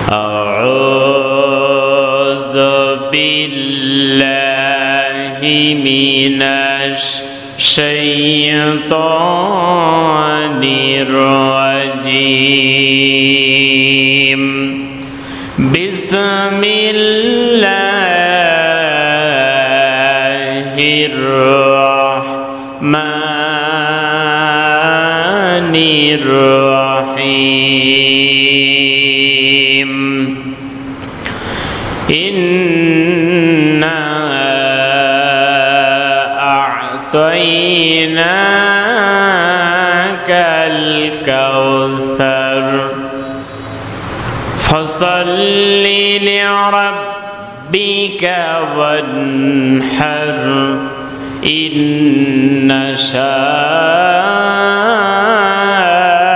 أعوذ بالله من الشيطان الرجيم بسم الله الرحمن الرحيم إنا أعطيناك الكوثر فصل لربك وانحر إن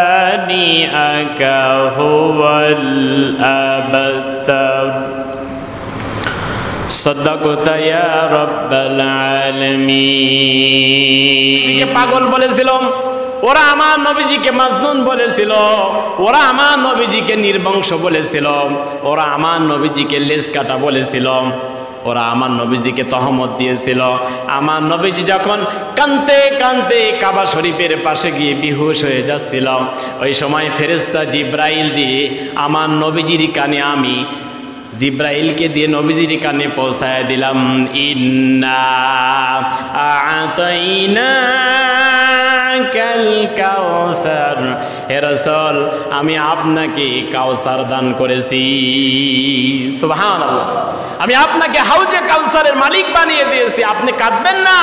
شانئك هو الأبتر صدقت يا رب العالمين পাগল বলেছিল ওরা আমার নবীজিকে মাজনুন বলেছিল ওরা আমার নবীজিকে নির্বংশ বলেছিল ওরা আমার নবীজিকে লেজ কাটা বলেছিল ওরা আমার নবীজিকে তহমত দিয়েছিল আমার নবীজি যখন কাঁদতে কাঁদতে কাবা শরীফের পাশে গিয়ে বেহুশ হয়ে যাচ্ছিল ওই সময় ফেরেশতা জিব্রাইল দিয়ে আমার নবীজির কানে আমি জিব্রাইলকে দিয়ে নবীজির কানে পৌঁছায় দিলাম ইন্না আ'তাইনাকাল কাউসার হে রাসূল আমি আপনাকে কাউসার দান করেছি সুবহানাল্লাহ আমি আপনাকে হাউজে কাউসারের মালিক বানিয়ে দিয়েছি আপনি কাঁদবেন না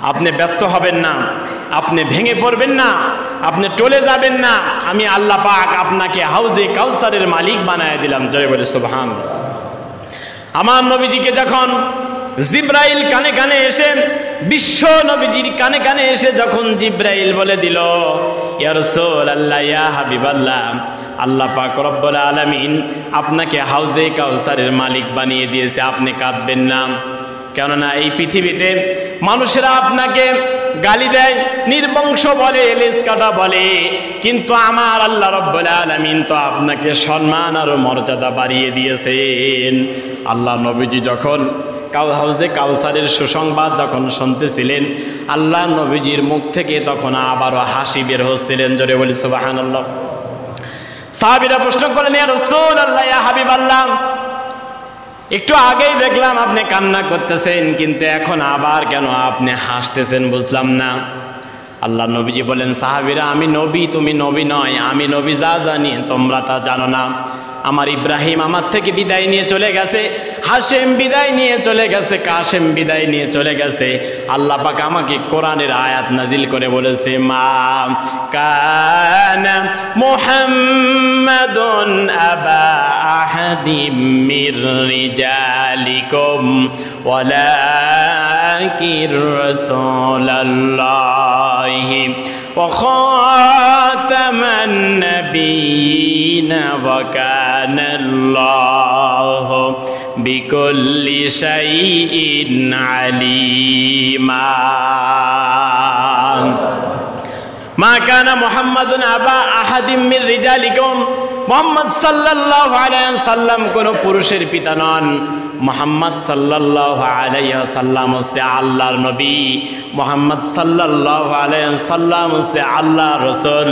আপনি ব্যস্ত হবেন না আপনি ভেঙে পড়বেন না আপনি টলে যাবেন না আমি আল্লাহ পাক আপনাকে হাউজে কাউসারের মালিক বানায় দিলাম জয় বলে সুবহানাল্লাহ আমার নবীজিকে যখন জিব্রাইল কানে কানে এসে বিশ্ব নবীজির কানে কানে এসে যখন জিব্রাইল বলে দিল ইয়া রাসূলুল্লাহ ইয়া হাবিবাল্লাহ আল্লাহ পাক রব্বুল আলামিন আপনাকে হাউজে কাউসারের মালিক বানিয়ে দিয়েছে আপনি কাঁদবেন না কেননা এই পৃথিবীতে মানুষেরা আপনাকে গালি দেয় নির্বংশ বলে লেজ কাটা বলে কিন্তু আমার আল্লাহ রব্বুল আলামিন তো আপনাকে সম্মান আর মর্যাদা বাড়িয়ে দিয়েছেন আল্লাহ নবীজি যখন হাউজে কাউসারের সুসংবাদ যখন শুনতেছিলেন আল্লাহ নবীজির মুখ থেকে তখন আবারও হাসি বের হচ্ছিলেন জোরে বলি সুবহানাল্লাহ সাহাবীরা প্রশ্ন করলেন ইয়া রাসূলুল্লাহ ইয়া হাবিবাল্লাহ একটু আগেই দেখলাম আপনি কান্না করতেছেন কিন্তু এখন আবার কেন আপনি হাসতেছেন বুঝলাম না আল্লাহ নবীজি বলেন সাহাবীরা আমি নবী তুমি নবী নয় আমি নবী যা জানি তোমরা তা জানো না আমার ইব্রাহিম আমার থেকে বিদায় নিয়ে চলে গেছে হাশেম বিদায় নিয়ে চলে গেছে কাশেম বিদায় নিয়ে চলে গেছে আল্লাহ পাক আমাকে কোরআনের আয়াত নাজিল করে বলেছে মা কানা মুহাম্মাদুন আবা আহাদিম মির রিজালিকুম ওয়ালাকির রাসূলুল্লাহি وخاتم النبيين وكان الله بكل شيء عليما ما كان محمد أبا أحد من رجالكم মুহাম্মদ সাল্লাল্লাহু আলাইহি ওয়াসাল্লাম কোন পুরুষের পিতা নন মুহাম্মদ সাল্লাল্লাহু আলাইহি ওয়াসাল্লাম হচ্ছে আল্লাহর নবী মুহাম্মদ সাল্লাল্লাহু আলাইহি ওয়াসাল্লাম হচ্ছে আল্লাহর রাসূল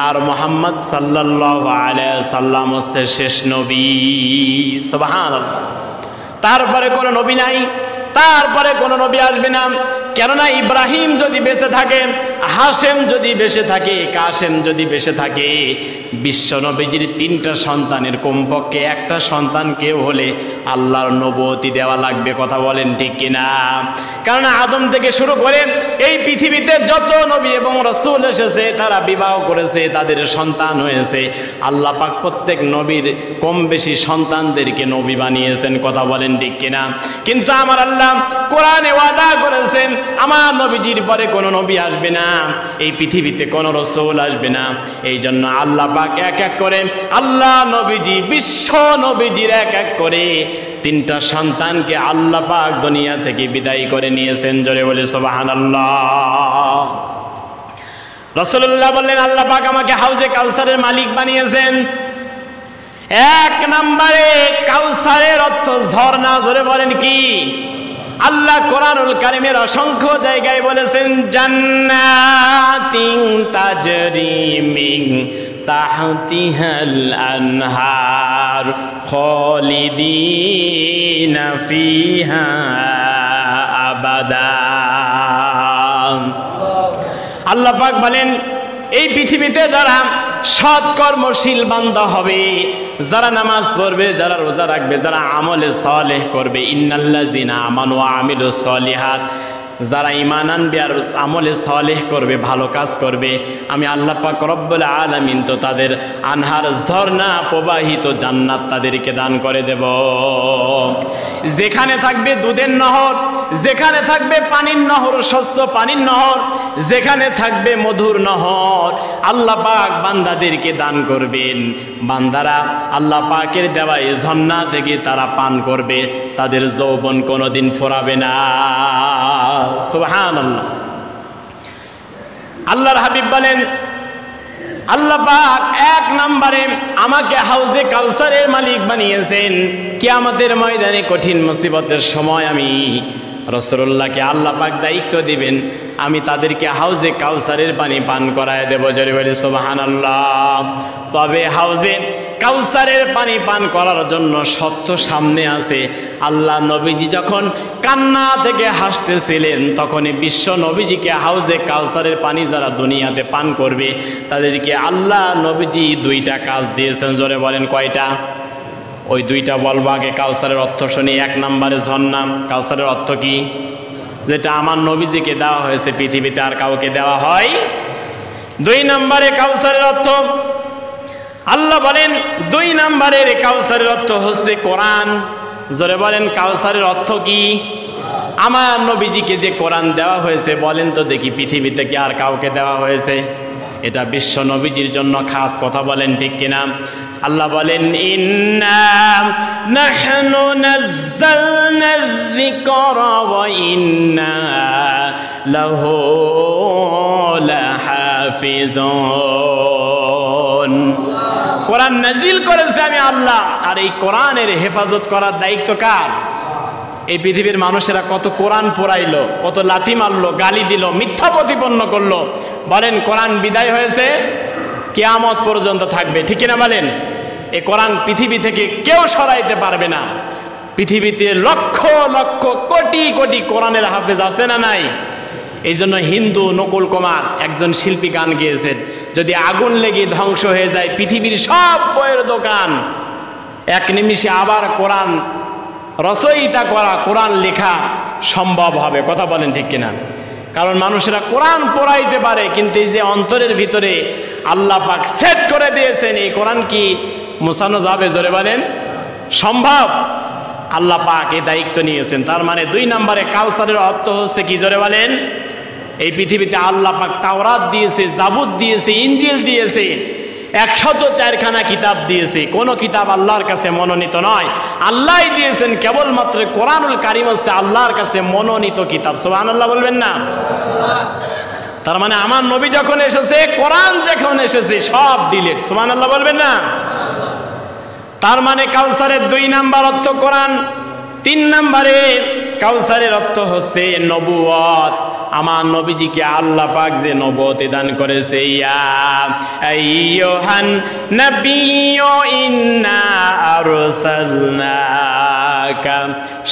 আর মুহাম্মদ সাল্লাল্লাহু আলাইহি ওয়াসাল্লাম হচ্ছে শেষ নবী সুবহানাল্লাহ তারপরে কোন নবী নাই তারপরে কোন নবী আসবে না কেননা ইব্রাহিম যদি বেঁচে থাকে হাশেম যদি বেঁচে থাকে কাশেম যদি বেঁচে থাকে বিশ্ব নবীজির তিনটা সন্তানের কমপক্ষে একটা সন্তান কেউ হলে আল্লাহর নবুয়তি দেওয়া লাগবে কথা বলেন ঠিক কিনা কারণ আদম থেকে শুরু করে এই পৃথিবীতে যত নবী এবং রাসূল এসেছে তারা বিবাহ করেছে তাদের সন্তান হয়েছে আল্লাহ পাক প্রত্যেক নবীর কম বেশি সন্তানদেরকে নবী বানিয়েছেন কথা বলেন ঠিক কিনা কিন্তু আমার আল্লাহ কোরআনে ওয়াদা করেছেন আমার নবীজির পরে কোনো নবী আসবে না এই পৃথিবীতে কোনো রাসূল আসবে না এই জন্য আল্লাহ পাক এক এক করে আল্লাহ নবীজি বিশ্ব নবীজির এক এক করে তিনটা সন্তানকে আল্লাহ পাক দুনিয়া থেকে বিদায় করে নিয়েছেন জোরে বলে সুবহানাল্লাহ রাসূলুল্লাহ বললেন আল্লাহ পাক আমাকে হাউজে কাউসারের মালিক বানিয়েছেন এক নম্বরে কাউসারের অর্থ ঝর্ণা, জোরে বলেন কি? আল্লাহ কোরআনুল কারীমের অসংখ্য জায়গায় বলেছেন জান্নাতিন তাজরি মিন তাহতিহাল আনহার খালিদিনা ফিহা আবাদা। আল্লাহ পাক বলেন এই পৃথিবীতে যারা সৎকর্মশীল বান্দা হবে, যারা নামাজ পড়বে, যারা রোজা রাখবে, যারা আমলে সালেহ করবে, ইন্নাল্লাযিনা আমানু ওয়া আমিলুস সলিহাত, যারা ঈমান আনবে আর আমলে সালেহ করবে, ভালো কাজ করবে, আমি আল্লাহ পাক রব্বুল আলামিন তো তাদের আনহার ঝর্ণা প্রবাহিত জান্নাত তাদেরকে দান করে দেব। যেখানে থাকবে দুধের নহর, যেখানে থাকবে পানির নহর, স্বচ্ছ পানির নহর, যেখানে থাকবে মধুর নহর, আল্লাহ পাক বান্দাদেরকে দান করবেন। বান্দারা আল্লাহ পাকের দেওয়া এই ঝর্ণা থেকে তারা পান করবে, তাদের যৌবন কোনোদিন ফোরাবে না। সুবহানাল্লাহ। আল্লাহর হাবিব বলেন আল্লাহ পাক এক নম্বরে আমাকে হাউজে কাউসারের মালিক বানিয়েছেন। কিয়ামতের ময়দানে কঠিন মুসিবতের সময় আমি রাসূলুল্লাহকে আল্লাহ পাক দায়িত্ব দিবেন, আমি তাদেরকে হাউজে কাউসারের পানি পান করায় দেব। জোরে বলি সুবহানাল্লাহ। তবে হাউজে কাউসারের পানি পান করার জন্য সত্য সামনে আছে। আল্লাহ নবীজি যখন কান্না থেকে হাসতেছিলেন, তখনই বিশ্ব নবীজিকে হাউজে কাউসারের পানি যারা দুনিয়াতে পান করবে তাদেরকে আল্লাহ নবীজি দুইটা কাজ দিয়েছেন। জোরে বলেন কয়টা? ওই দুইটা বলবো। আগে কাউসারের অর্থ শুনি। এক নম্বরে ঝর্ণা। কাউসারের অর্থ কি? যেটা আমার নবীজিকে দেওয়া হয়েছে, পৃথিবীতে আর কাউকে দেওয়া হয়। দুই নম্বরে কাউসারের অর্থ আল্লাহ বলেন, দুই নম্বরের কাউসারের অর্থ হচ্ছে কোরআন। জোরে বলেন কাউসারের অর্থ কি? আমার নবীজিকে যে কোরআন দেওয়া হয়েছে, বলেন তো দেখি পৃথিবীতে কি আর কাউকে দেওয়া হয়েছে? এটা বিশ্ব নবীজির জন্য খাস। কথা বলেন ঠিক কিনা? আল্লাহ বলেন ইন্না নাহনু নাযালনা যিকরা ওয়া ইন্না লাহু লাহাফিজুন। কোরআন নাজিল করেছে আমি আল্লাহ, আর এই কোরআনের হেফাজত করার দায়িত্ব কার? এই পৃথিবীর মানুষেরা কত কোরআন পড়াইলো, কত লাথি মারলো, গালি দিল, মিথ্যা প্রতিপন্ন করলো। বলেন কোরআন বিদায় হয়েছে, কিয়ামত পর্যন্ত থাকবে, ঠিক কিনা বলেন? এই কোরআন পৃথিবী থেকে কেউ সরাইতে পারবে না। পৃথিবীতে লক্ষ লক্ষ কোটি কোটি কোরআনের হাফেজ আছে না নাই? এই জন্য হিন্দু নকুল কুমার একজন শিল্পী গান গেয়েছেন, যদি আগুন লেগে ধ্বংস হয়ে যায় পৃথিবীর সব বইয়ের দোকান, এক নিমিষে আবার কোরআন রচয়িতা করা, কোরআন লেখা সম্ভব হবে। কথা বলেন ঠিক কিনা? কারণ মানুষেরা কোরআন পড়াইতে পারে, কিন্তু এই যে অন্তরের ভিতরে আল্লাহ পাক সেট করে দিয়েছেন, এই কোরআন কি মুছানো যাবে? জোরে বলেন সম্ভব? আল্লাহ পাক এই দায়িত্ব নিয়েছেন। তার মানে দুই নম্বরে কাউসারের অর্থ হচ্ছে কি? জোরে বলেন। এই পৃথিবীতে আল্লাহ পাক তাওরাত দিয়েছে, জাবুর দিয়েছে, ইনজিল দিয়েছে, 104খানা কিতাব দিয়েছে। কোন কিতাব আল্লাহর কাছে মনোনীত নয়, আল্লাহই দিয়েছেন। কেবলমাত্র কোরআনুল কারীম হচ্ছে আল্লাহর কাছে মনোনীত কিতাব। সুবহানাল্লাহ বলবেন না? তার মানে আমার নবী যখন এসেছে, কোরআন যখন এসেছে, সব ডিলিট। সুবহানাল্লাহ বলবেন না? তার মানে কাউসারের দুই নাম্বার অর্থ কোরআন। তিন নম্বরে কাউসারের অর্থ হচ্ছে নবুয়ত। আমার নবীজিকে আল্লাহ পাক যে নবুয়ত দান করেছে, ইয়া আইয়ুহান নাবিয়্যু ইন্না আরসালনাকা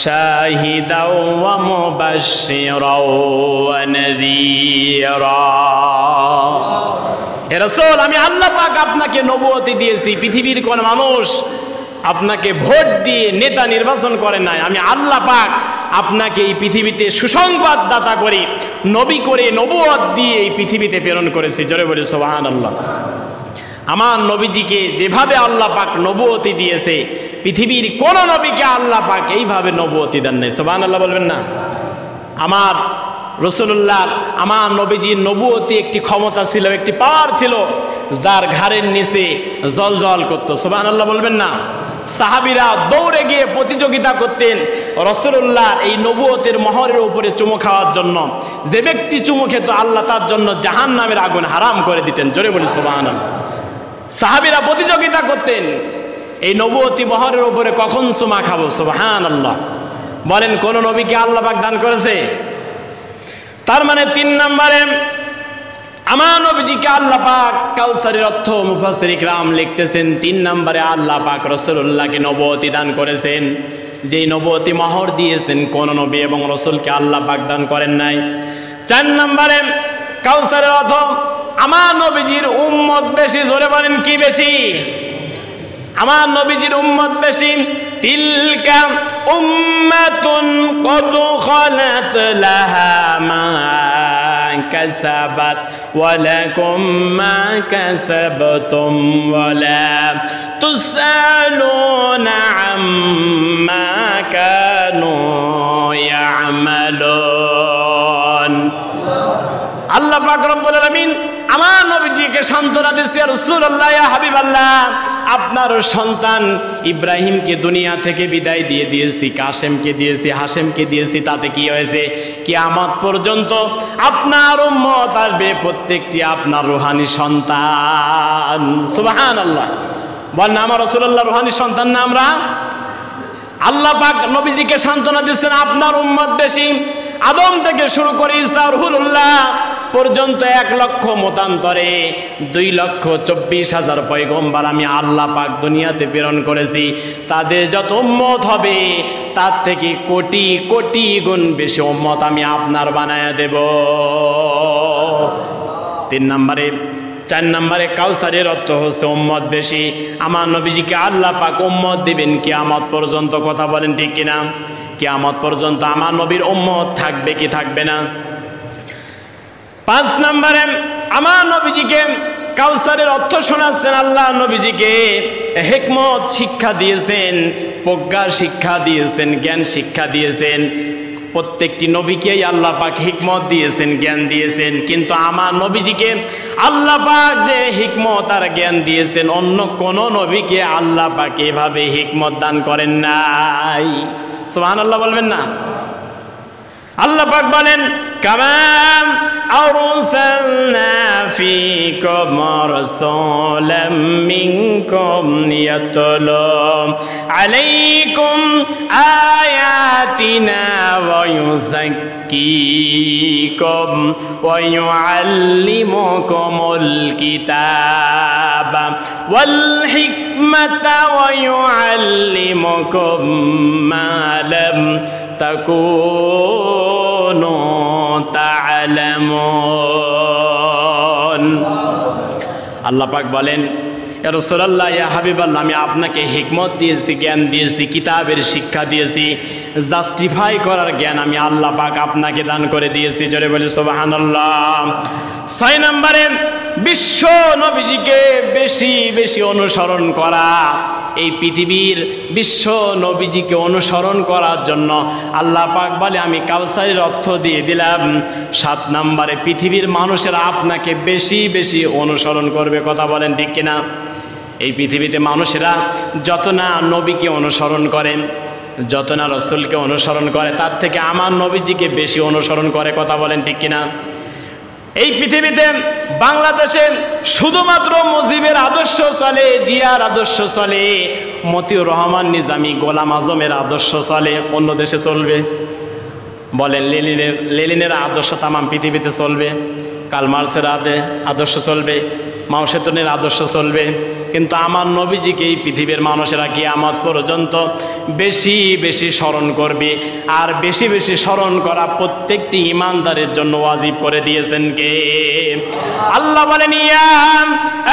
শাহিদাও ওয়া মুবাশশিরাও ওয়া নাযীরা। হে রাসূল, আমি আল্লাহ পাক আপনাকে নবুয়ত দিয়েছি। পৃথিবীর কোন মানুষ আপনাকে ভোট দিয়ে নেতা নির্বাচন করে নাই। আমি আল্লাহ পাক আপনাকে এই পৃথিবীতে সুসংবাদদাতা করে, নবী করে, নবুয়ত দিয়ে এই পৃথিবীতে প্রেরণ করেছি। জোরে বলি সুবহানাল্লাহ। আমার নবীজিকে যেভাবে আল্লাহ পাক নবুয়তি দিয়েছে, পৃথিবীর কোন নবীকে আল্লাহ পাক এইভাবে নবুয়তি দেন নাই। সুবহানাল্লাহ বলবেন না? আমার রাসূলুল্লাহ, আমার নবীজির নবুয়তি একটি ক্ষমতা ছিল, একটি পাওয়ার ছিল, যার ঘাড়ের নিচে জল করতো। সুবহানাল্লাহ বলবেন না? সাহাবীরা দৌড়ে গিয়ে প্রতিযোগিতা করতেন রাসূলুল্লাহর এই নবুয়তের মোহরের উপরে চুমু খাওয়ার জন্য। যে ব্যক্তি চুমু খেত, আল্লাহ তার জন্য জাহান্নামের আগুন হারাম করে দিতেন। জোরে বলি সুবহানাল্লাহ। সাহাবীরা প্রতিযোগিতা করতেন। এই নবুয়তি বহরের উপরে কখন চুমা খাবো? সুবহানাল্লাহ। বলেন কোন নবীকে আল্লাহ পাক দান করেছে? তার মানে 3 নম্বরে আমার নবীজিকে আল্লাহ পাক কাউসারের অর্থ মুফাসসির ইকরাম লিখতেছেন 3 নম্বরে আল্লাহ পাক রাসূলুল্লাহকে নবুয়তি দান করেছেন। যেই নবুয়তি মোহর দিয়েছেন কোন নবী এবং রাসূলকে আল্লাহ পাক দান করেন নাই। 4 নম্বরে কাউসারের অর্থ আমার নবীজির উম্মত বেশি। জোরে বলেন কি বেশি? আমার নবীজির উম্মত বেশি। তিলকা উম্মাতুন কদ খালাত লাহা মা কাসাবাত ওয়া লাকুম মা কাসাবতুম ওয়া লা তুসআলুনা আম্মা কানু ইয়ামালুন। আল্লাহ পাক রব্বুল আলামিন আমার নবীজিকে সান্ত্বনা দিয়েছে, রাসূলুল্লাহ ইয়া হাবিবাল্লাহ, আপনার সন্তান ইব্রাহিমকে দুনিয়া থেকে বিদায় দিয়ে দিয়েছি, কাসেমকে দিয়েছি, হাশেমকে দিয়েছি। তাতে কি হয়েছে? কিয়ামত পর্যন্ত আপনার উম্মত আসবে, প্রত্যেকটি আপনার রূহানি সন্তান। সুবহানাল্লাহ। বলেন আমার রাসূলুল্লাহ রূহানি সন্তান না আমরা? আল্লাহ পাক নবীজিকে সান্ত্বনা দিচ্ছেন আপনার উম্মত বেশি। আদম থেকে শুরু করে ঈসা রুহুল্লাহ পর্যন্ত 1 লক্ষ মতান্তরে 2,24,000 পয়গম্বর আমি আল্লাহ পাক দুনিয়াতে প্রেরণ করেছি। তাদের যত উম্মত হবে তার থেকে কোটি কোটি গুণ বেশি উম্মত আমি আপনার বানায়া দেব। 3 নম্বরে 4 নম্বরে কাউসারের অর্থ হচ্ছে উম্মত বেশি। আমার নবীজিকে আল্লাহ পাক উম্মত দিবেন কিয়ামত পর্যন্ত। কথা বলেন ঠিক কিনা? কিয়ামত পর্যন্ত আমার নবীর উম্মত থাকবে কি থাকবে না? 5 নম্বরে আমার নবীজিকে কাউসারের অর্থ শোনাচ্ছেন। আল্লাহ নবীজিকে হিকমত শিক্ষা দিয়েছেন, প্রজ্ঞার শিক্ষা দিয়েছেন, জ্ঞান শিক্ষা দিয়েছেন। প্রত্যেকটি নবীকেই আল্লাহ পাক হিকমত দিয়েছেন, জ্ঞান দিয়েছেন। কিন্তু আমার নবীজিকে আল্লাহ পাক যে হিকমত আর জ্ঞান দিয়েছেন, অন্য কোন নবীকে আল্লাহ পাক এভাবে হিকমত দান করেন নাই। সুবহানাল্লাহ বলবেন না? আল্লাহ পাক বলেন কামাম আরসালনা ফীকুম রাসূলাম মিনকুম ইয়াতলু আলাইকুম আয়াতিনা ওয়া ইউযাক্কিকুম ওয়া ইউআল্লিমুকুমুল কিতাবা ওয়াল হিকমাতা ওয়া ইউআল্লিমুকুম মা লাম তাকুনু তা'লামুন। আল্লাহ পাক বলেন ইয়া রাসূলুল্লাহ ইয়া হাবিবাল্লাহ, আমি আপনাকে হিকমত দিয়েছি, জ্ঞান দিয়েছি, কিতাবের শিক্ষা দিয়েছি, জাস্টিফাই করার জ্ঞান আমি আল্লাহ পাক আপনাকে দান করে দিয়েছি। জোরে বলি সুবহানাল্লাহ। 6 নম্বরে বিশ্ব নবীজিকে বেশি বেশি অনুসরণ করা। এই পৃথিবীর বিশ্ব নবীজিকে অনুসরণ করার জন্য আল্লাহ পাক বলে আমি কাউসারের অর্থ দিয়ে দিলাম। 7 নম্বরে পৃথিবীর মানুষেরা আপনাকে বেশি বেশি অনুসরণ করবে। কথা বলেন ঠিক কিনা? এই পৃথিবীতে মানুষেরা যত না নবীকে অনুসরণ করে, যত না রাসূলকে অনুসরণ করে, তার থেকে আমার নবীজিকে বেশি অনুসরণ করে। কথা বলেন ঠিক কিনা? এই পৃথিবীতে বাংলাদেশে শুধুমাত্র মুজিবের আদর্শ চলে, জিয়ার আদর্শ চলে, মতিউর রহমান নিজামী, গোলাম আজমের আদর্শ চলে। অন্য দেশে চলবে? বলেন লেনিনের আদর্শ তামাম পৃথিবীতে চলবে, কার্ল মার্ক্সের আদর্শ চলবে, মাও সেতুনের আদর্শ চলবে। কিন্তু আমার নবীজিকে এই পৃথিবীর মানুষেরা কিয়ামত পর্যন্ত বেশি বেশি স্মরণ করবে। আর বেশি বেশি স্মরণ করা প্রত্যেকটি ঈমানদারের জন্য ওয়াজিব করে দিয়েছেন কে? আল্লাহ বলেন ইয়া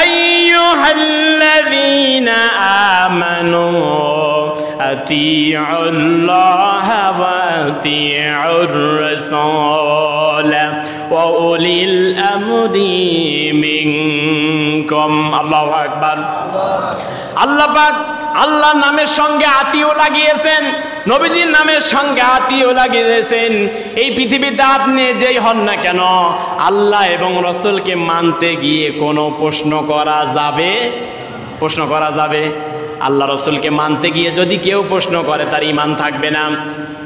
আইয়ুহাল্লাযীনা আমানু আতিউল্লাহা ওয়া আতিউর রাসূল ওয়া উলিল আমরি মিনকুম। আল্লাহু আকবার। আল্লাহ পাক আল্লাহর নামের সঙ্গে আতিও লাগিয়েছেন, নবীজির নামের সঙ্গে আতিও লাগিয়েছেন। এই পৃথিবীতে আপনি যেই হন না কেন, আল্লাহ এবং রাসূলকে মানতে গিয়ে কোনো প্রশ্ন করা যাবে? প্রশ্ন করা যাবে? আল্লাহ রাসূলকে মানতে গিয়ে যদি কেউ প্রশ্ন করে তার ঈমান থাকবে না।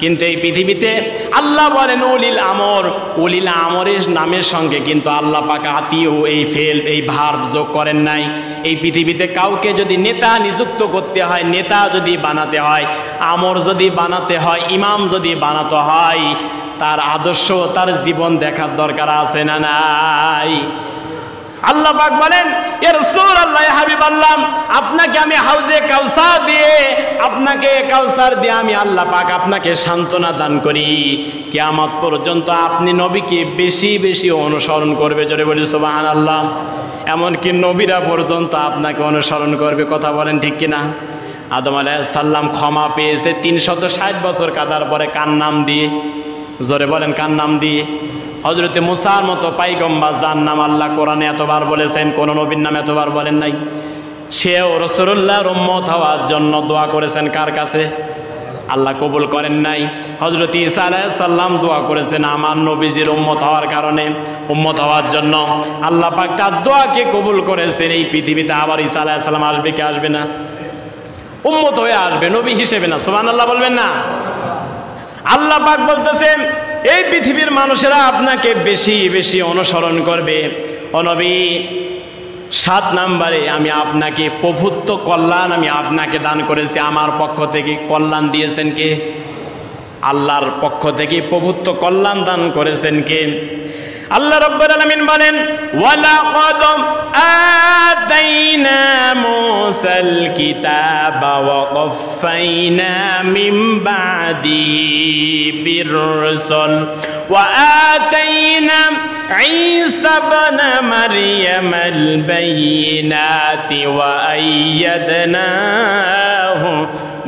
কিন্তু এই পৃথিবীতে আল্লাহ বলেন উলিল আমর, উলিল আমরের নামের সঙ্গে কিন্তু আল্লাহ পাক আতিও এই ফেল এই ভার্ব যোগ করেন নাই। এই পৃথিবীতে কাউকে যদি নেতা নিযুক্ত করতে হয়, নেতা যদি বানাতে হয়, আমর যদি বানাতে হয়, ইমাম যদি বানাতে হয়, তার আদর্শ তার জীবন দেখার দরকার আছে না নাই? আল্লাহ পাক বলেন, ইয়া রাসূলুল্লাহ, হাবিব আল্লাহ, আপনাকে আমি হাউজে কাউসার দিয়ে, আপনাকে কাউসার দিয়ে আমি আল্লাহ পাক আপনাকে সান্ত্বনা দান করি। কিয়ামত পর্যন্ত আপনি নবীকে বেশি বেশি অনুসরণ করবে। জোরে বলি সুবহানাল্লাহ। এমনকি নবীরা পর্যন্ত আপনাকে অনুসরণ করবে। কথা বলেন ঠিক কিনা? আদম আলাইহিস সালাম ক্ষমা পেয়েছে 360 বছর কাটার পরে। কার নাম দিয়ে? জোরে বলেন, কার নাম দিয়ে? হযরতে মুসার মতো পাইগম্বার, যার নাম আল্লাহ কোরআনে এতবার বলেছেন, কোন নবীর নাম এতবার বলেন নাই। সেও রাসূলুল্লাহর উম্মত হওয়ার জন্য দোয়া করেছেন। কার কাছে? আল্লাহ কবুল করেন নাই। হযরত ঈসা আলাইহিস সালাম দোয়া করেছেন আমার নবীজির উম্মত হওয়ার কারণে, উম্মত হওয়ার জন্য। আল্লাহ পাক তার দোয়াকে কবুল করেছেন। এই পৃথিবীতে আবার ঈসা আলাইহিস সালাম আসবে কি আসবে না? উম্মত হয়ে আসবে, নবী হিসেবে না। সুবহানাল্লাহ বলবেন না? আল্লাহ পাক বলতেছেন, এই পৃথিবীর মানুষেরা আপনাকে বেশি বেশি অনুসরণ করবে। ও নবী, 7 নম্বরে আমি আপনাকে প্রভুত্ব কল্যাণ আমি আপনাকে দান করেছি। আমার পক্ষ থেকে কল্যাণ দিয়েছেন কে? আল্লাহর পক্ষ থেকে প্রভুত্ব কল্যাণ দান করেছেন কে? আল্লাহ রাব্বুল আলামিন বলেন, ওয়ালাকাদ আতাইনা মূসাল কিতাবা ওয়া কাফাইনা মিন বাদি বিররুসুল ওয়া আতাইনা ঈসা ইবনা মারইয়ামাল বাইয়িনাতি ওয়া আইয়াদনাহু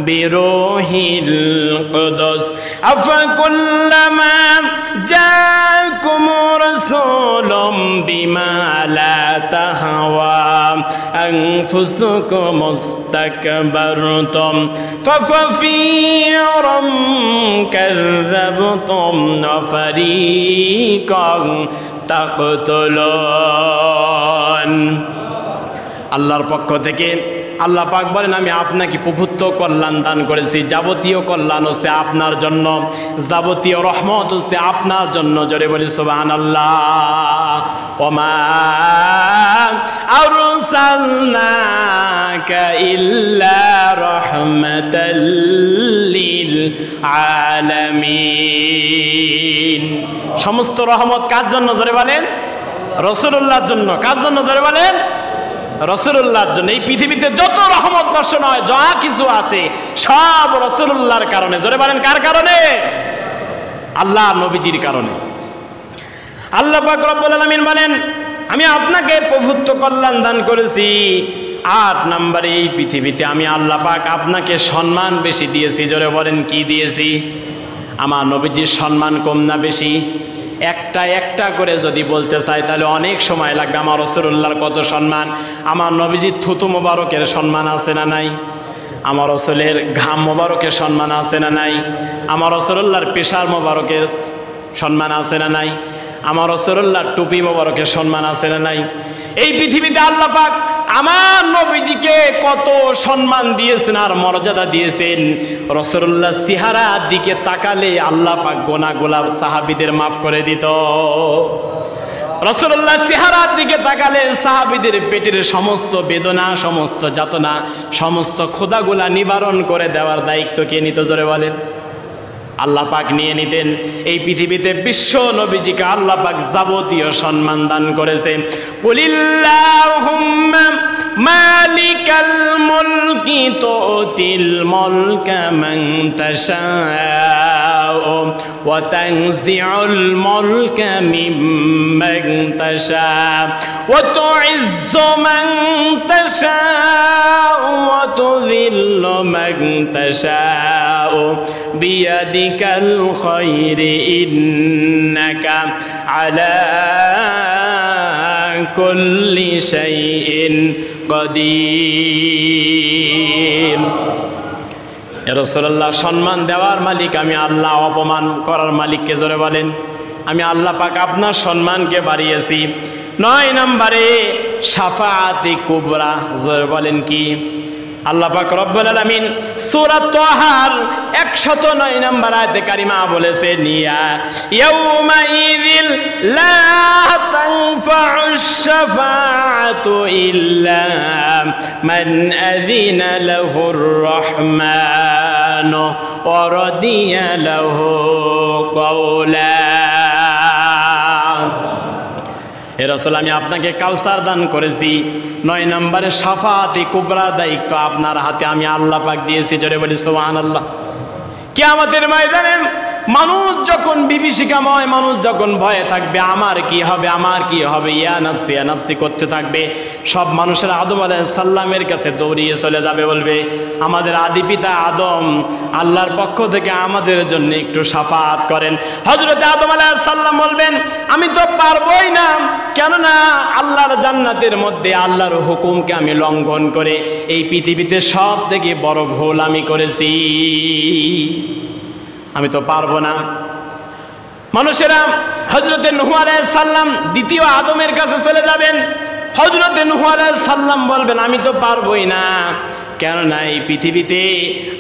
বিরূহিল কুদুস আফাকুল্লামা জাআকুম রাসূলুম বিমা লা তাহওয়া আনফুসুকুম ইসতাকবারতুম ফাফারীকাম কাযযাবতুম ওয়া ফারীকান তাকতুলুন। আল্লাহর পক্ষ থেকে আল্লাহ পাক বলেন, আমি আপনাকে প্রভুত্ব কল্যাণ দান করেছি। যাবতীয় কল্যাণ হচ্ছে আপনার জন্য, যাবতীয় রহমত হচ্ছে আপনার জন্য। জোরে বলি সুবহানাল্লাহ। ওমা আরসালনাকা ইল্লা রাহমাতাল লিল আলামিন। সমস্ত রহমত কার জন্য? জোরে বলেন, রাসূলুল্লাহর জন্য। কার জন্য? জোরে বলেন, রাসূলুল্লাহর জন্য। এই পৃথিবীতে যত রহমত বর্ষণ হয়, যা কিছু আছে, সব রাসূলুল্লাহর কারণে। জোরে বলেন, কার কারণে? আল্লাহ নবীজির কারণে। আল্লাহ পাক রব্বুল আলামিন বলেন, আমি আপনাকে প্রভুত্ব কল্যাণ দান করেছি। 8 নম্বরে, এই পৃথিবীতে আমি আল্লাহ পাক আপনাকে সম্মান বেশি দিয়েছি। জোরে বলেন, কি দিয়েছি? আমার নবীজির সম্মান কম না বেশি? একটা একটা করে যদি বলতে চাই তাহলে অনেক সময় লাগবে। আমার রাসূলুল্লাহর কত সম্মান! আমার নবীজির থুতু মোবারকের সম্মান আছে না নাই? আমার রাসূলের ঘাম মোবারকের সম্মান আছে না নাই? আমার রাসূলুল্লাহর পেশার মোবারকের সম্মান আছে না নাই? আমার রাসূলুল্লাহর টুপি মোবারকের সম্মান আছে না নাই? এই পৃথিবীতে আল্লাহ পাক আমার নবীজিকে কত সম্মান দিয়েছেন আর মর্যাদা দিয়েছেন। রাসূলুল্লাহ চেহারার দিকে তাকালে আল্লাহ পাক গুনাহগুলো সাহাবীদের মাফ করে দিত। রাসূলুল্লাহ চেহারার দিকে তাকালে সাহাবীদের পেটের সমস্ত বেদনা, সমস্ত যাতনা, সমস্ত ক্ষুধাগুলা নিবারণ করে দেওয়ার দায়িত্ব কে নিত? জোরে বলেন, আল্লাহ পাক নিয়ে নিতেন। এই পৃথিবীতে বিশ্ব নবীজিকে আল্লাহ পাক যাবতীয় সম্মান দান করেছে। কুলিল্লাহুম্মা মালিকাল মুলকি তুতিল মুলকা মান তাশাউ ওয়া তানজিউল মুলকা মিম্মান তাশাউ ওয়া তুইজ্জু মান তাশাউ ওয়া তুযিল্লু মান তাশাউ বিয়াদিকাল খায়রি ইন্নাকা আলা কুল্লি শাইইন কাদির। রাসূলুল্লাহ সম্মান দেওয়ার মালিক আমি আল্লাহ, অপমান করার মালিককে? জোরে বলেন, আমি আল্লাহ পাক আপনার সম্মানকে বাড়িয়েছি। 9 নম্বরে শাফাআতে কুবরা। জোরে বলেন কি? আল্লাহ পাক রব্বুল আলামিন সূরা তাহার 109 নম্বর আয়াতে কারিমা বলেছেন, ইয়াউমা ইযিল লা তানফাউশ শাফাআতু ইল্লা মান আযিনা লাহুর রাহমান ওয়া রাদিয়া লাহু কাওলা। হে রাসূল, আমি আপনাকে কাউসার দান করেছি, 9 নম্বরে শাফাআতে কুবরার দায়িত্ব আপনার হাতে আমি আল্লাহ পাক দিয়েছি। জোরে বলি সুবহানাল্লাহ। কিয়ামতের ময়দানে মানুষ যখন বিভীষিকাময়, মানুষ যখন ভয়ে থাকবে, আমার কি হবে, আমার কি হবে, ইয়া নাফসি করতে থাকবে, সব মানুষের আদম আলাইহিস সালামের কাছে দৌড়িয়ে চলে যাবে, বলবে আমাদের আদি পিতা আদম, আল্লাহর পক্ষ থেকে আমাদের জন্য একটু শাফাআত করেন। হযরত আদম আলাইহিস সালাম বলবেন আমি তো পারবই না, কেননা আল্লাহর জান্নাতের মধ্যে আল্লাহর হুকুমকে আমি লঙ্ঘন করে এই পৃথিবীতে সব থেকে বড় ভুল আমি করেছি, আমি তো পারবো না। মানুষেরা হযরতে নূহ আলাইহিস সালাম দ্বিতীয় আদমের কাছে চলে যাবেন। হযরতে নূহ আলাইহিস সালাম বলবেন আমি তো পারবোই না, কেননা এই পৃথিবীতে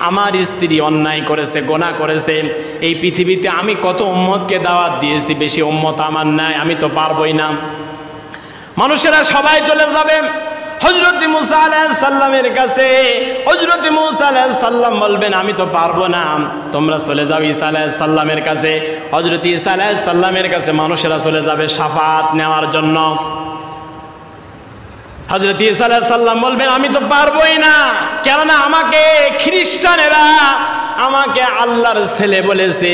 আমার স্ত্রী অন্যায় করেছে, গুনাহ করেছে, এই পৃথিবীতে আমি কত উম্মতকে দাওয়াত দিয়েছি, বেশি উম্মত আমার নাই, আমি তো পারবোই না। মানুষেরা সবাই চলে যাবে হযরত মূসা আলাইহিস সালামের কাছে। হযরত মূসা আলাইহিস সালাম বলবেন আমি তো পারবো না, তোমরা চলে যাও ঈসা আলাইহিস সালামের কাছে। হযরত ঈসা আলাইহিস সালামের কাছে মানুষেরা চলে যাবে শাফাআত নেওয়ার জন্য। হযরত ঈসা আলাইহিস সালাম বলবেন আমি তো পারবোই না, কেননা আমাকে খ্রিস্টানেরা আমাকে আল্লাহর ছেলে বলেছে,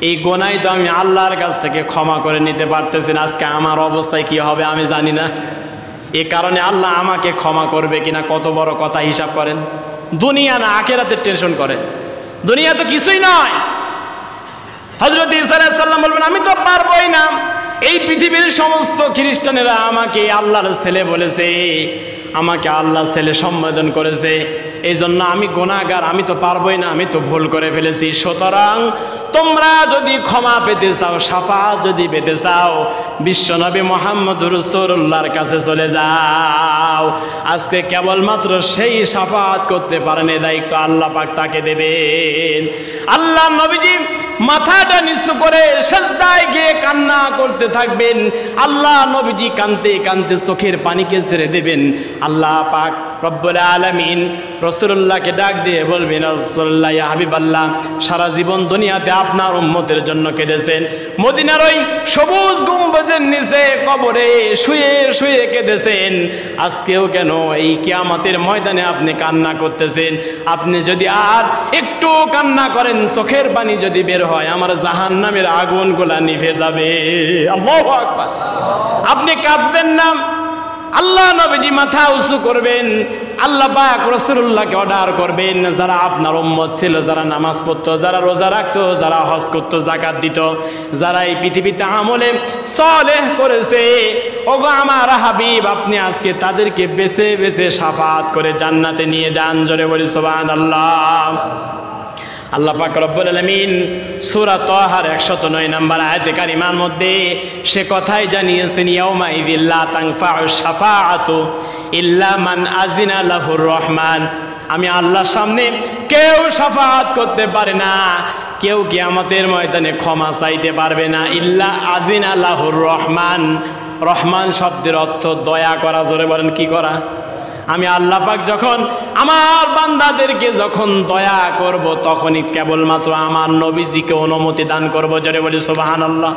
এই গোনাই তো আমি আল্লাহর কাছ থেকে ক্ষমা করে নিতে পারতেছি না, আজকে আমার অবস্থায় কি হবে আমি জানি না, এ কারণে আল্লাহ আমাকে ক্ষমা করবে কিনা। কত বড় কথা, হিসাব করেন, দুনিয়া না আখিরাতের টেনশন করেন, দুনিয়া তো কিছুই নয়। হযরত ঈসা আলাইহিস সালাম বলবেন আমি তো পারবোই না, এই পৃথিবীর সমস্ত খ্রিস্টানেরা আমাকে আল্লাহর ছেলে বলেছে, আমাকে আল্লাহর ছেলে সম্বোধন করেছে, এই জন্য আমি গুনাহগার, আমি তো পারবোই না, আমি তো ভুল করে ফেলেছি। সুতরাং তোমরা যদি ক্ষমা পেতে চাও, শাফাআত যদি পেতে চাও, বিশ্বনবী মুহাম্মদুর রাসূলুল্লাহর কাছে চলে যাও। আজকে কেবলমাত্র সেই শাফাআত করতে পারেন, এই দায়িত্ব আল্লাহ পাক তাকে দেবেন। আল্লাহ নবীজি মাথাটা নিচু করে সিজদায় গিয়ে কান্না করতে থাকবেন। আল্লাহ নবীজি কাঁদতে কাঁদতে চোখের পানিকে ছেড়ে দেবেন। আল্লাহ পাক রব্বুল আলামিন রাসূলুল্লাহকে ডাক দিয়ে বলবেন রাসূলুল্লাহ ইয়া হাবিবাল্লাহ, সারা জীবন দুনিয়াতে আপনার উম্মতের জন্য কেঁদেছেন, মদিনার ওই সবুজ গম্বুজের নিচে কবরে শুয়ে শুয়ে কেঁদেছেন, আজকেও কেন এই কিয়ামতের ময়দানে আপনি কান্না করতেছেন? আপনি যদি আর একটু কান্না করেন, চোখের পানি যদি বের হয়, আমার জাহান্নামের আগুনগুলা নিভে যাবে। আল্লাহু আকবার। আপনি কাঁদবেন না, আল্লাহ নবীজি মাথা উঁচু করবেন, আল্লাহ পাক রাসূলুল্লাহকে অর্ডার করবেন, যারা আপনার উম্মত ছিল, যারা নামাজ পড়তো, যারা রোজা রাখতো, যারা হজ করতো, যাকাত দিত, যারা এই পৃথিবীতে আমলে সালেহ করেছে, ওগো আমার হাবিব, আপনি আজকে তাদেরকে বেছে বেছে শাফাআত করে জান্নাতে নিয়ে যান। জোরে বলি সুবহানাল্লাহ। আল্লাহ পাক রব্বুল আলামিন সূরা তাহার 109 নম্বর আয়াতে কারিমার মধ্যে সে কথাই জানিয়েছেন, ইয়াউমা ইযিল লা তানফাউ শাফাআতু ইল্লা মান আযিনা লাহুর রহমান। আমি আল্লাহর সামনে কেউ শাফাআত করতে পারে না, কেউ কিয়ামতের ময়দানে ক্ষমা চাইতে পারবে না, ইল্লা আযিনা লাহুর রহমান। রহমান শব্দের অর্থ দয়া করা। জোরে বলেন কি করা? আমি আল্লাহ পাক যখন আমার বান্দাদেরকে যখন দয়া করব, তখনই কেবলমাত্র আমার নবীজিকে অনুমতি দান করব। জোরে বলি সুবহানাল্লাহ।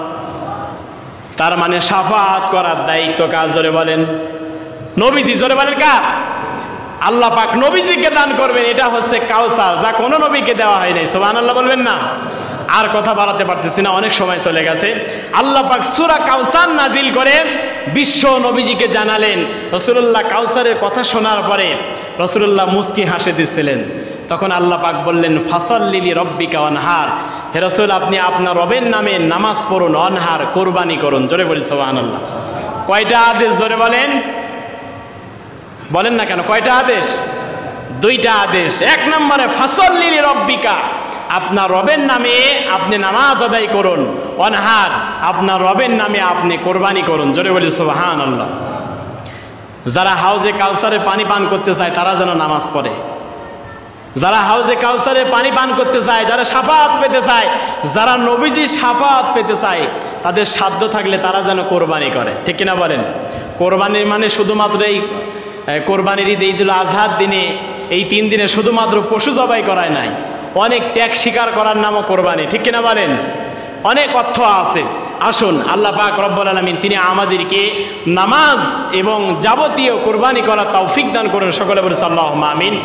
তার মানে শাফাআত করার দায়িত্ব কার? জোরে বলেন নবীজি। জোরে বলেন কার? আল্লাহ পাক নবীজিকে দান করবেন। এটা হচ্ছে কাউসার, যা কোনো নবীকে দেওয়া হয় নাই। সুবহানাল্লাহ বলবেন না? আর কথা বাড়াতে পারতেছি না, অনেক সময় চলে গেছে। আল্লাহ পাক সূরা কাউসার নাজিল করে বিশ্ব নবীজিকে জানালেন। রাসূলুল্লাহ কাউসারের কথা শোনার পরে রাসূলুল্লাহ মুস্কি হাসে দিচ্ছিলেন। তখন আল্লাহ পাক বললেন, ফাসাল্লি লিরাব্বিকা ওয়ানহার। হে রাসূল, আপনি আপনার রবের নামে নামাজ পড়ুন, অনহার, কুরবানি করুন। জোরে বলি সুবহানাল্লাহ। কয়টা আদেশ? জোরে বলেন, বলেন না কেন? কয়টা আদেশ? দুইটা আদেশ। এক নম্বরে ফাসাল্লি লিরাব্বিকা, আপনার রবের নামে আপনি নামাজ আদায় করুন, অনহার, আপনার রবের নামে আপনি কোরবানি করুন। জোরে বলি সুবহানাল্লাহ। যারা হাউজে কাউসারে পানি পান করতে চায় তারা যেন নামাজ পড়ে, যারা হাউজে কাউসারে পানি পান করতে চায়, যারা শাফাআত পেতে চায়, যারা নবীজির শাফাআত পেতে চায়, তাদের সাধ্য থাকলে তারা যেন কোরবানি করে। ঠিক কিনা বলেন? কোরবানির মানে শুধুমাত্র এই কোরবানির ঈদ, ঈদুল আজহার দিনে, এই 3 দিনে শুধুমাত্র পশু জবাই করায় নাই, অনেক ত্যাগ স্বীকার করার নামও কোরবানি। ঠিক কিনা বলেন? অনেক অর্থ আছে। আসুন আল্লাহ পাক রব্বুল আলামিন তিনি আমাদেরকে নামাজ এবং যাবতীয় কোরবানি করার তৌফিক দান করুন। সকলে বলে আল্লাহুম্মা আমিন।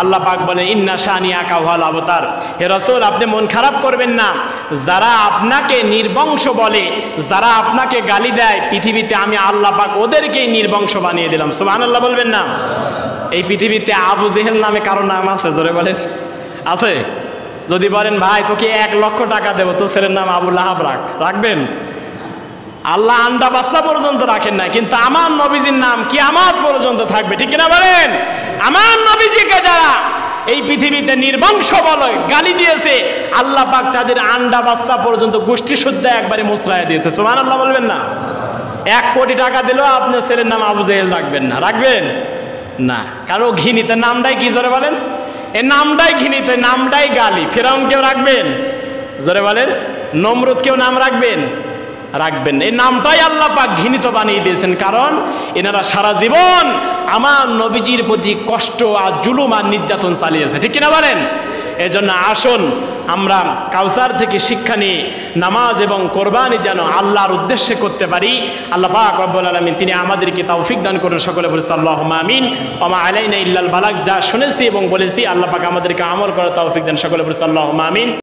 আল্লাহ পাক বলেন ইন্না শানিআকা হুয়াল আবতার। হে রাসূল, আপনি মন খারাপ করবেন না। যারা আপনাকে নির্বংশ বলে, যারা আপনাকে গালি দেয়, পৃথিবীতে আমি আল্লাহ পাক ওদেরকেই নির্বংশ বানিয়ে দিলাম। সুবহানাল্লাহ বলবেন না? এই পৃথিবীতে আবু জেহেল নামে কারো নাম আছে? জোরে বলেন, আছে? যদি বলেন ভাই তোকে 1 লক্ষ টাকা দেবো, তো ছেলের নাম আবু লাহাব রাখবেন? আল্লাহ আন্ডা বাচ্চা পর্যন্ত রাখেন না, কিন্তু আমার নবীজির নাম কিয়ামত পর্যন্ত থাকবে। ঠিক কিনা বলেন? আমার নবীজিকে যারা এই পৃথিবীতে নির্বংশ বলে গালি দিয়েছে, আল্লাহ পাক তাদের আন্ডা বাচ্চা পর্যন্ত গোষ্ঠী শুদ্ধ একবারে মুচড়ায় দিয়েছে। সুবহানাল্লাহ বলবেন না? 1 কোটি টাকা দিলেও আপনার ছেলের নাম আবু জেহেল রাখবেন না? রাখবেন না, কারণ ঘৃণিত নামটাই কি, জোরে বলেন? এই নামটাই ঘৃণিত, নামটাই গালি। ফেরাউন কেউ রাখবেন? জোরে বলেন। নমরুদ কেউ নাম রাখবেন? রাখবেন। এই নামটাই আল্লাহ পাক ঘৃণিত বানিয়ে দিয়েছেন, কারণ এনারা সারা জীবন আমার নবীজির প্রতি কষ্ট আর জুলুম আর নির্যাতন চালিয়েছে। ঠিক কিনা বলেন? এজন্য আসুন আমরা কাউসার থেকে শিক্ষা নিয়ে নামাজ এবং কোরবানি যেন আল্লাহর উদ্দেশ্যে করতে পারি। আল্লাহ পাক রব্বুল আলামিন তিনি আমাদেরকে তৌফিক দান করুন। সকলে বলি আল্লাহুম্মা আমিন। ওয়া মা আলাইনা ইল্লাল বালাগ। যা শুনেছি এবং বলেছি আল্লাহ পাক আমাদেরকে আমল করার তৌফিক দেন। সকলে বলি আল্লাহুম্মা আমিন।